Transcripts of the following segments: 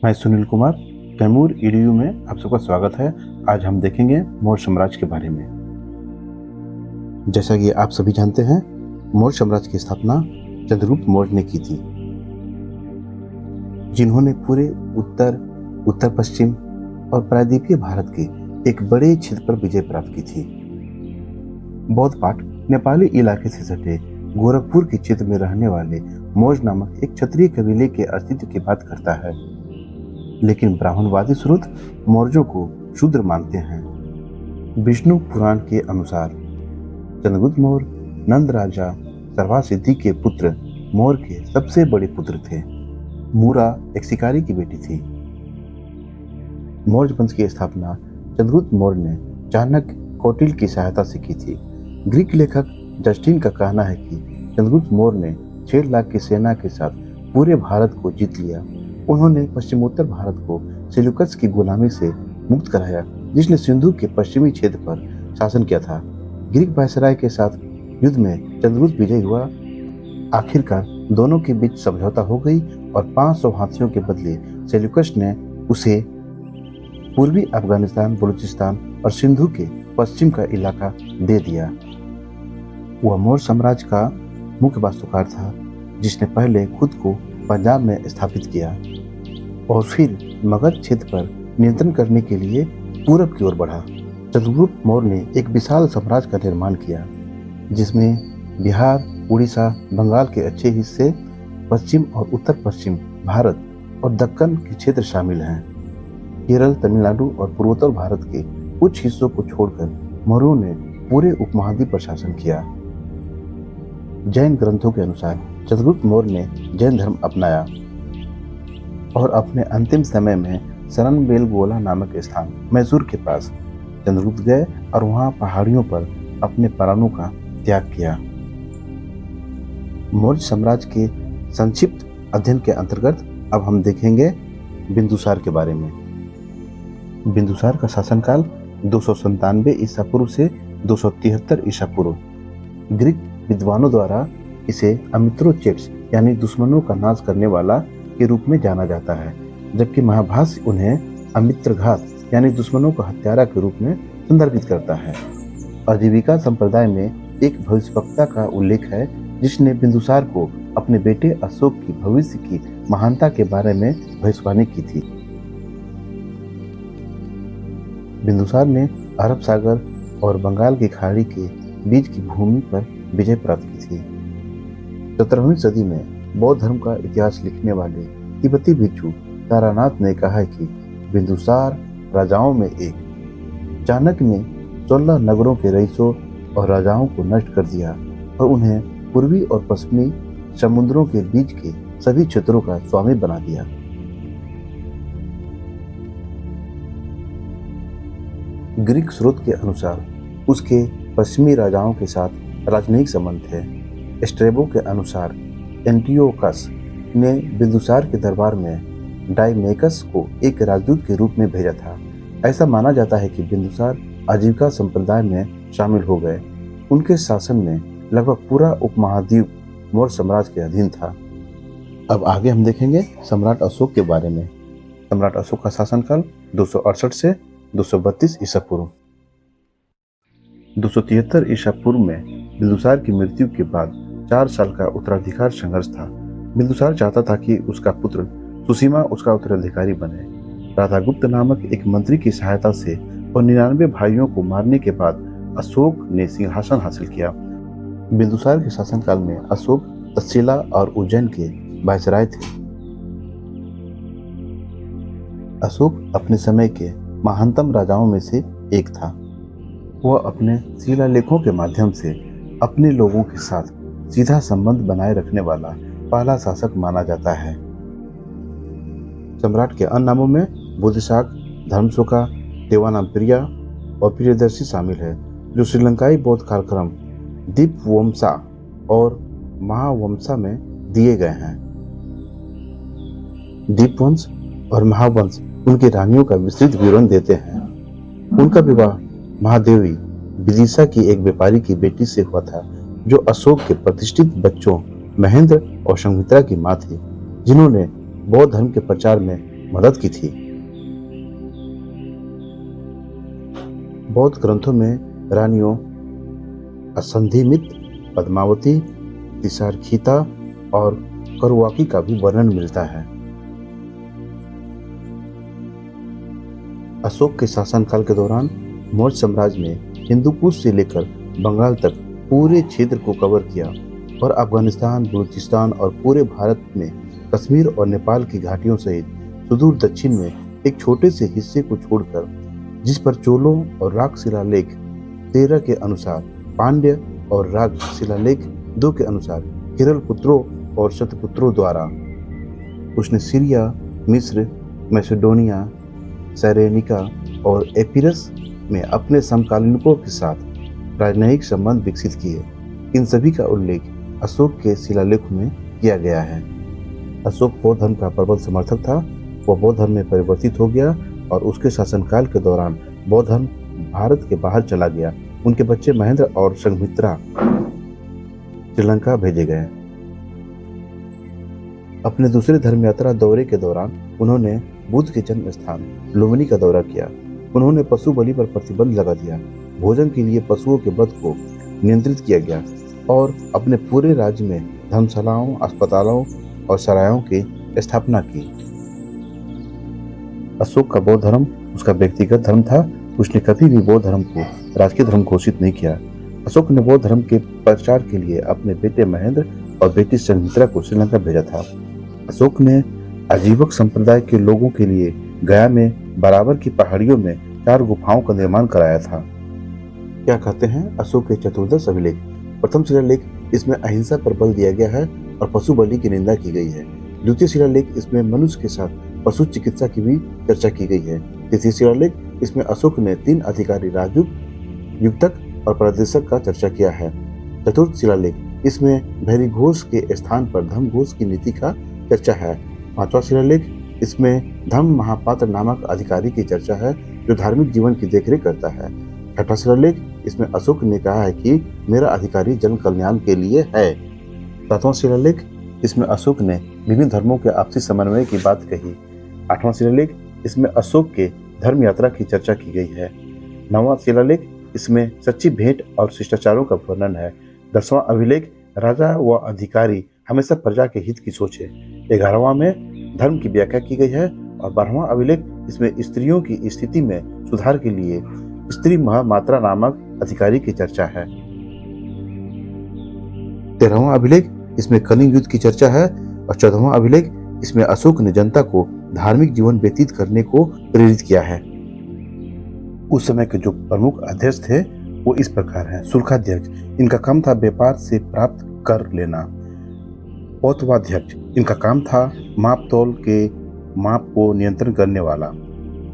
मैं सुनील कुमार, कैमूर ईडीयू में आप सबका स्वागत है। आज हम देखेंगे मौर्य साम्राज्य के बारे में। जैसा कि आप सभी जानते हैं, मौर्य साम्राज्य की स्थापना चंद्रगुप्त मौर्य ने की थी, जिन्होंने पूरे उत्तर पश्चिम और प्रायद्वीपीय भारत के एक बड़े क्षेत्र पर विजय प्राप्त की थी। बौद्ध पाठ नेपाली इलाके से सटे गोरखपुर के क्षेत्र में रहने वाले मौर्य नामक एक क्षत्रिय कबीले के अस्तित्व की बात करता है, लेकिन ब्राह्मणवादी स्रोत मौर्यों को शूद्र मानते हैं। विष्णु पुराण के अनुसार चंद्रगुप्त मौर्य नंद राजा सर्वासिद्धि के पुत्र मौर्य के सबसे बड़े पुत्र थे। मूरा एक शिकारी की बेटी थी। मौर्य वंश की स्थापना चंद्रगुप्त मौर्य ने चाणक्य कौटिल्य की सहायता से की थी। ग्रीक लेखक जस्टिन का कहना है कि चंद्रगुप्त मौर्य ने 6 लाख की सेना के साथ पूरे भारत को जीत लिया। उन्होंने पश्चिमोत्तर भारत को सेल्यूकस की गुलामी से मुक्त कराया, जिसने सिंधु के पश्चिमी क्षेत्र पर शासन किया था। ग्रीक वायसराय के साथ युद्ध में चंद्रगुप्त विजयी हुआ। आखिरकार दोनों के बीच समझौता हो गई और 500 हाथियों के बदले सेल्यूकस ने उसे पूर्वी अफगानिस्तान, बलूचिस्तान और सिंधु के पश्चिम का इलाका दे दिया। वह मौर्य साम्राज्य का मुख्य वास्तुकार था, जिसने पहले खुद को पंजाब में स्थापित किया और फिर मगध क्षेत्र पर नियंत्रण करने के लिए पूरब की ओर बढ़ा। चंद्रगुप्त मौर्य ने एक विशाल साम्राज्य का निर्माण किया, जिसमें बिहार, उड़ीसा, बंगाल के अच्छे हिस्से, पश्चिम और उत्तर पश्चिम भारत और दक्कन के क्षेत्र शामिल हैं। केरल, तमिलनाडु और पूर्वोत्तर भारत के कुछ हिस्सों को छोड़कर मौर्यों ने पूरे उपमहाद्वीप पर शासन किया। जैन ग्रंथों के अनुसार चंद्रगुप्त मौर्य ने जैन धर्म अपनाया और अपने अंतिम समय में शरणबेलगोला नामक स्थान मैसूर के पास चंद्रगुप्त गए और वहां पहाड़ियों पर अपने प्राणों का त्याग किया। मौर्य साम्राज्य के संक्षिप्त अध्ययन के अंतर्गत अब हम देखेंगे बिंदुसार के बारे में। बिंदुसार का शासनकाल 297 ईसा पूर्व से 273 ईसा पूर्व। ग्रीक विद्वानों द्वारा इसे अमित्रोचेट्स यानी दुश्मनों का नाश करने वाला के रूप में जाना जाता है, जबकि महाभाष्य उन्हें अमित्रघात यानी दुश्मनों का हत्यारा के रूप में संदर्भित करता है। आजीविका संप्रदाय में एक भविष्यवक्ता का उल्लेख है, जिसने बिंदुसार को अपने बेटे अशोक की भविष्य की महानता के बारे में भविष्यवाणी की थी। बिंदुसार ने अरब सागर और बंगाल की खाड़ी के बीच की भूमि पर विजय प्राप्त की थी। 17वीं सदी में बौद्ध धर्म का इतिहास लिखने वाले तिब्बती भिक्षु तारानाथ ने कहा है कि बिंदुसार राजाओं में एक। चाणक्य ने 16 नगरों के रईसों और राजाओं को नष्ट कर दिया और उन्हें पूर्वी और पश्चिमी समुद्रों के बीच के सभी क्षेत्रों का स्वामी बना दिया। ग्रीक स्रोत के अनुसार उसके पश्चिमी राजाओं के साथ राजनयिक संबंध थे। स्ट्रेबो के अनुसार एंटियोकस ने बिंदुसार के दरबार में डायमेकस को एक राजदूत के रूप में भेजा था। ऐसा माना जाता है कि बिंदुसार आजीविका संप्रदाय में शामिल हो गए। उनके शासन में लगभग पूरा उपमहाद्वीप मौर्य साम्राज्य के अधीन था। अब आगे हम देखेंगे सम्राट अशोक के बारे में। सम्राट अशोक का शासनकाल 268 से 232 ईसा पूर्व। 273 ईसा पूर्व में बिंदुसार की मृत्यु के बाद 4 साल का उत्तराधिकार संघर्ष था। बिंदुसार चाहता था कि उसका पुत्र सुसीमा उसका उत्तराधिकारी बने। राधागुप्त नामक एक मंत्री की सहायता से और 99 भाइयों को मारने के बाद अशोक ने सिंहासन हासिल किया। बिंदुसार के शासनकाल में अशोक तक्षशिला और उज्जैन के वायसराय थे। अशोक अपने समय के महानतम राजाओं में से एक था। वह अपने शिलालेखों के माध्यम से अपने लोगों के साथ सीधा संबंध बनाए रखने वाला पहला शासक माना जाता है। सम्राट के अन्य नामों में बुद्धिशाक, धर्मशोका, देवानामप्रिया और प्रियदर्शी शामिल है, जो श्रीलंकाई बौद्ध कालक्रम दीपवमसा और महावंशा में दिए गए हैं। दीपवंश और महावंश उनकी रानियों का विस्तृत विवरण देते हैं। उनका विवाह महादेवी विदिशा की एक व्यापारी की बेटी से हुआ था, जो अशोक के प्रतिष्ठित बच्चों महेंद्र और संघमित्रा की मां थी, जिन्होंने बौद्ध धर्म के प्रचार में मदद की थी। बौद्ध ग्रंथों में रानियों असंधिमित, पद्मावती, तिसारखीता और करुवाकी का भी वर्णन मिलता है। अशोक के शासनकाल के दौरान मौर्य साम्राज्य ने हिंदू कुश से लेकर बंगाल तक पूरे क्षेत्र को कवर किया और अफगानिस्तान, बलूचिस्तान और पूरे भारत में कश्मीर और नेपाल की घाटियों सहित सुदूर दक्षिण में एक छोटे से हिस्से को छोड़कर, जिस पर चोलों और राग शिलालेख 13 के अनुसार, पांड्य और राग शिलालेख 2 के अनुसार केरल पुत्रों और शतपुत्रों द्वारा उसने सीरिया, मिस्र, मैसेडोनिया, सेरेनिका और एपिरस में अपने समकालीनों के साथ राजनयिक संबंध विकसित किए। इन सभी का उल्लेख अशोक के शिलालेखों में किया गया है। अशोक बौद्ध धर्म का प्रबल समर्थक था। वह बौद्ध धर्म में परिवर्तित हो गया और उसके शासनकाल के दौरान बौद्ध धर्म भारत के बाहर चला गया। उनके बच्चे महेंद्र और संघमित्रा श्रीलंका भेजे गए। अपने दूसरे धर्म यात्रा दौरे के दौरान उन्होंने बुद्ध के जन्म स्थान लुम्बिनी का दौरा किया। उन्होंने पशु बलि पर प्रतिबंध लगा दिया। भोजन के लिए पशुओं के वध को नियंत्रित किया गया और अपने पूरे राज्य में धर्मशालाओं, अस्पतालों और सरायों की स्थापना की। अशोक का बौद्ध धर्म उसका व्यक्तिगत धर्म था। उसने कभी भी बौद्ध धर्म को राजकीय धर्म घोषित नहीं किया। अशोक ने बौद्ध धर्म के प्रचार के लिए अपने बेटे महेंद्र और बेटी संघमित्रा को श्रीलंका भेजा था। अशोक ने आजीवक संप्रदाय के लोगों के लिए गया में बराबर की पहाड़ियों में 4 गुफाओं का निर्माण कराया था। क्या कहते हैं अशोक के चतुर्दश अभिलेख? प्रथम शिलालेख, इसमें अहिंसा पर बल दिया गया है और पशु बलि की निंदा की गई है। द्वितीय शिलालेख, इसमें मनुष्य के साथ पशु चिकित्सा की भी चर्चा की गई है। तृतीय शिलालेख, इसमें अशोक ने 3 अधिकारी राजूक, युक्तक और प्रदेशक का चर्चा किया है। चतुर्थ शिलालेख, इसमें भैरी घोष के स्थान पर धम्म घोष की नीति का चर्चा है। 5वां शिलालेख, इसमें धम्म महापात्र नामक अधिकारी की चर्चा है जो धार्मिक जीवन की देखरेख करता है। 6वां शिलालेख, इसमें अशोक ने कहा है कि मेरा अधिकारी जन कल्याण के लिए है। 7वां शिलालेख, इसमें अशोक ने विभिन्न धर्मों के आपसी समन्वय की बात कही। 8वां शिलालेख, इसमें अशोक के धर्म यात्रा की चर्चा की गई है। 9वां शिलालेख, इसमें सच्ची भेंट और शिष्टाचारों का वर्णन है। 10वां अभिलेख, राजा व अधिकारी हमेशा प्रजा के हित की सोचे। 11वां में धर्म की व्याख्या की गई है और 12वां अभिलेख, इसमें स्त्रियों की स्थिति में सुधार के लिए स्त्री महामात्रा नामक अधिकारी की चर्चा है। 13वां अभिलेख, इसमें कलिंग युद्ध की चर्चा है और 14वां अभिलेख, इसमें अशोक ने जनता को धार्मिक जीवन व्यतीत करने को प्रेरित किया है। उस समय के जो प्रमुख अध्यक्ष थे वो इस प्रकार हैं। शुल्काध्यक्ष, इनका काम था व्यापार से प्राप्त कर लेना। औतवाध्यक्ष, इनका काम था माप तौल के माप को नियंत्रण करने वाला।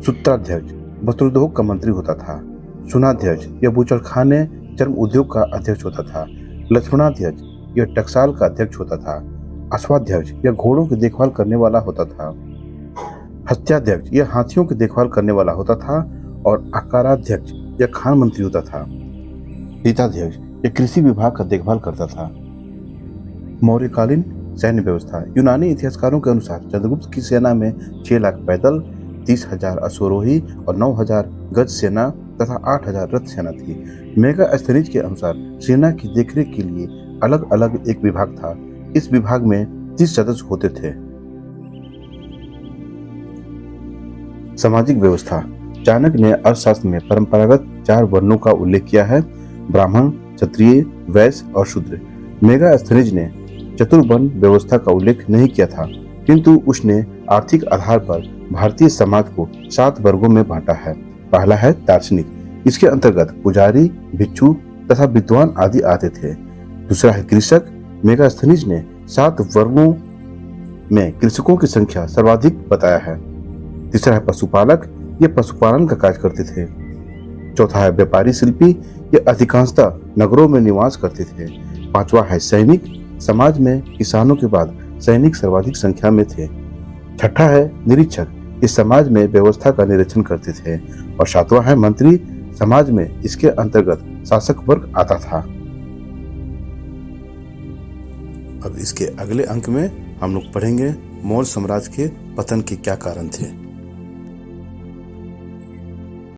सूत्राध्यक्ष, वस्त्रोद्योग का मंत्री होता था। सुनाध्यक्ष, यह बूचड़खाने चर्म उद्योग का अध्यक्ष होता था। लक्ष्मणाध्यक्ष, यह टकसाल का अध्यक्ष होता था। अश्वाध्यक्ष, यह घोड़ों की देखभाल करने वाला होता था। हत्याध्यक्ष, यह हाथियों की देखभाल करने वाला होता था और आकाराध्यक्ष, यह खान मंत्री होता था। रीताध्यक्ष, यह कृषि विभाग का देखभाल करता था। मौर्यकालीन सैन्य व्यवस्था, यूनानी इतिहासकारों के अनुसार चंद्रगुप्त की सेना में 6 लाख पैदल, 30,000 अश्वरोही और 9,000 गज सेना तथा 8,000 रथ सेना थी। मेगास्थनीज के अनुसार सेना की देखरेख के लिए अलग अलग एक विभाग था। इस विभाग में 30 सदस्य होते थे। सामाजिक व्यवस्था, चाणक्य ने अर्थशास्त्र में परंपरागत 4 वर्णों का उल्लेख किया है: ब्राह्मण, क्षत्रिय, वैश्य और शूद्र। मेगास्थनीज ने चतुर्वर्ण व्यवस्था का उल्लेख नहीं किया था, किंतु उसने आर्थिक आधार पर भारतीय समाज को 7 वर्गों में बांटा है। पहला है दार्शनिक, इसके अंतर्गत पुजारी, भिक्षु तथा विद्वान आदि आते थे। दूसरा है कृषक। मेगास्थनीज ने 7 वर्गों में कृषकों की संख्या सर्वाधिक बताया है। तीसरा है पशुपालक, ये पशुपालन का कार्य करते थे। चौथा है व्यापारी शिल्पी, ये अधिकांशतः नगरों में निवास करते थे। 5वां है सैनिक, समाज में किसानों के बाद सैनिक सर्वाधिक संख्या में थे। छठा है निरीक्षक, इस समाज में व्यवस्था का निरीक्षण करते थे। और 7वां है मंत्री, समाज में इसके अंतर्गत शासक वर्ग आता था। अब इसके अगले अंक में हम लोग पढ़ेंगे मौर्य साम्राज्य के पतन के क्या कारण थे।